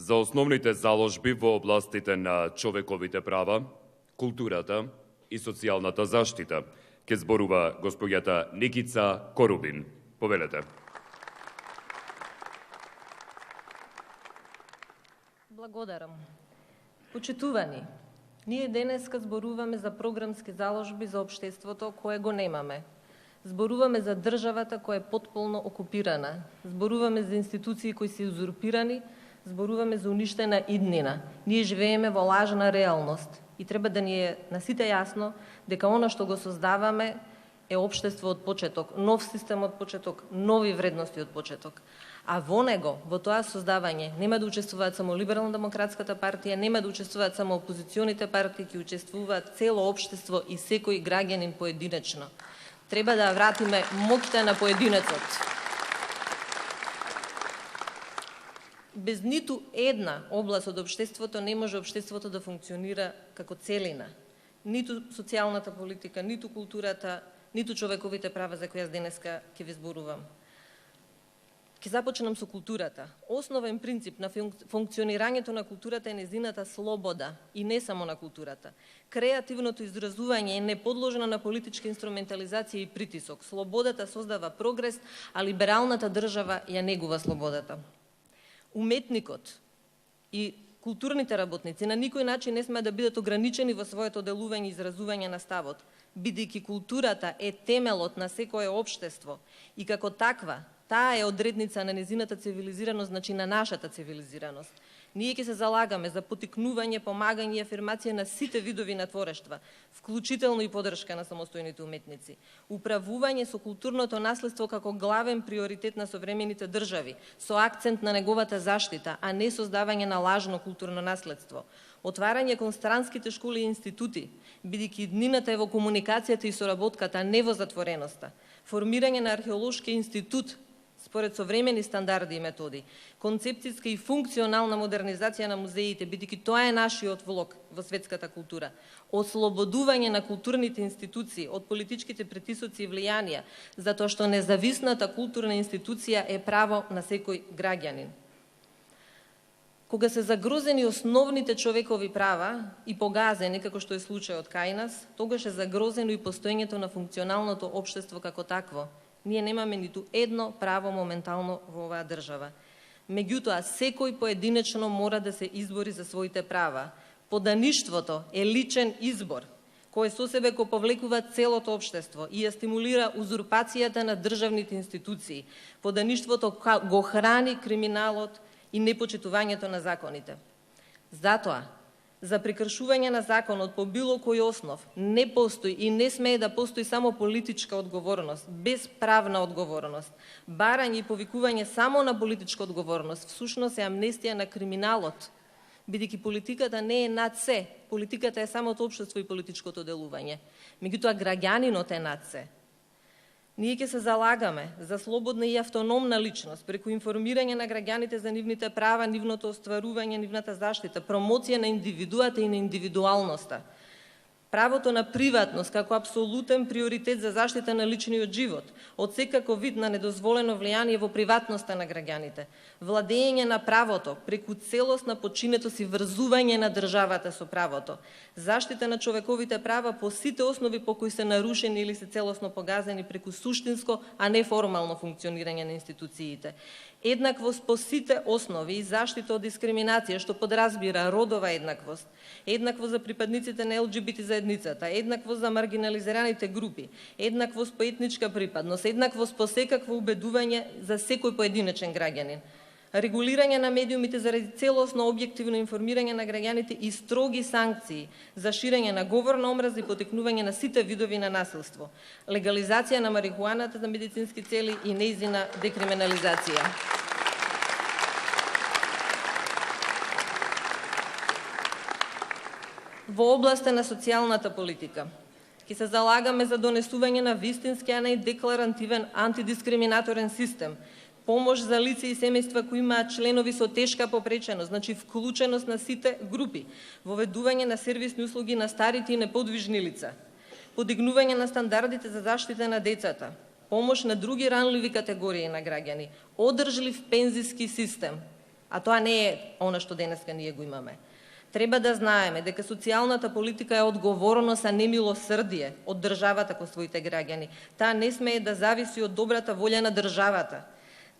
за основните заложби во областите на човековите права, културата и социјалната заштита. Ке зборува госпоѓата Никица Корубин. Повелете. Благодарам. Почитувани, ние денеска зборуваме за програмски заложби за општеството кое го немаме. Зборуваме за државата која е потполно окупирана. Зборуваме за институции кои се узурпирани, зборуваме за уништена иднина. Ние живееме во лажна реалност и треба да ни е на сите јасно дека она што го создаваме е општество од почеток, нов систем од почеток, нови вредности од почеток. А во него, во тоа создавање, нема да учествуваат само Либерално-демократската партија, нема да учествуваат само опозиционите партии, ќе учествуваат цело општество и секој граѓанин поединечно. Треба да вратиме моќта на поединецот. Без ниту една област од општеството не може општеството да функционира како целина. Ниту социјалната политика, ниту културата, ниту човековите права за кои јас денеска ќе ви зборувам. Ќе започнам со културата. Основен принцип на функционирањето на културата е незината слобода и не само на културата. Креативното изразување е неподложено на политичка инструментализација и притисок. Слободата создава прогрес, а либералната држава ја негува слободата. Уметникот и културните работници на никој начин не смеат да бидат ограничени во своето делување и изразување на ставот, бидејќи културата е темелот на секое општество и како таква таа е одредница на незината цивилизираност, значи на нашата цивилизираност. Ние ќе се залагаме за потикнување, помагање и афирмација на сите видови на творештва, вклучително и поддршка на самостојните уметници. Управување со културното наследство како главен приоритет на современите држави, со акцент на неговата заштита, а не создавање на лажно културно наследство. Отварање кон странските школи и институти, бидејќи днината е во комуникацијата и соработката, а не во затвореноста. Формирање на археолошки институт, според современи стандарди и методи, концепцијска и функционална модернизација на музеите, бидејќи тоа е нашиот влог во светската култура, ослободување на културните институции од политичките притисоци и влијанија, затоа што независната културна институција е право на секој граѓанин. Кога се загрозени основните човекови права и погазени, како што е случајот кај нас, тогаш е загрозено и постоењето на функционалното општество како такво. Ние немаме ниту едно право моментално во оваа држава. Меѓутоа, секој поединечно мора да се избори за своите права. Подаништвото е личен избор, кој со себе го повлекува целото општество и ја стимулира узурпацијата на државните институции. Подаништвото го храни криминалот и непочитувањето на законите. Затоа, за прекршување на законот по било кој основ не постои и не смее да постои само политичка одговорност, без правна одговорност. Барање и повикување само на политичка одговорност всушност е амнестија на криминалот, бидејќи политиката не е над се, политиката е самото општество и политичкото делување. Меѓутоа граѓанинот е над се. Ние ќе се залагаме за слободна и автономна личност, преку информирање на граѓаните за нивните права, нивното остварување, нивната заштита, промоција на индивидуата и на индивидуалноста. Правото на приватност како апсолутен приоритет за заштита на личниот живот, од секако вид на недозволено влијание во приватноста на граѓаните, владење на правото преку целосна подчинетост и врзување на државата со правото, заштита на човековите права по сите основи по кои се нарушени или се целосно погазени преку суштинско, а не формално функционирање на институциите. Еднаквост по сите основи и заштита од дискриминација, што подразбира родова еднаквост, еднаквост за припадниците на ЛГБТ заедницата, еднаквост за маргинализираните групи, еднаквост по етничка припадност, еднаквост по секакво убедување за секој поединечен граѓанин. Регулирање на медиумите заради целосно објективно информирање на граѓаните и строги санкции за ширење на говор на омраза и потекнување на сите видови на насилство. Легализација на марихуаната за медицински цели и нејзина декриминализација. Во областа на социјалната политика ќе се залагаме за донесување на вистински, а не декларативен антидискриминаторен систем, помош за лица и семејства кои имаат членови со тешка попреченост, значи вклученост на сите групи, воведување на сервисни услуги на старите и неподвижни лица, подигнување на стандардите за заштита на децата, помош на други ранливи категории на граѓани, одржлив пензиски систем, А тоа не е она што денеска ние го имаме. Треба да знаеме дека социјалната политика е одговорност, а не милосрдие од државата кон своите граѓани. Таа не смее да зависи од добрата волја на државата.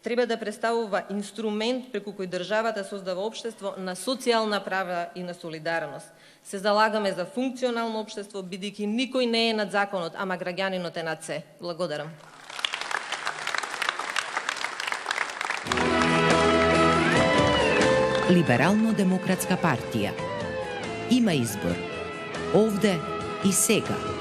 Треба да представува инструмент преку кој државата создава општество на социјална права и на солидарност. Се залагаме за функционално општество, бидејќи никој не е над законот, ама граѓанинот е над се. Благодарам. Либерално-демократска партија. Има избор. Овде и сега.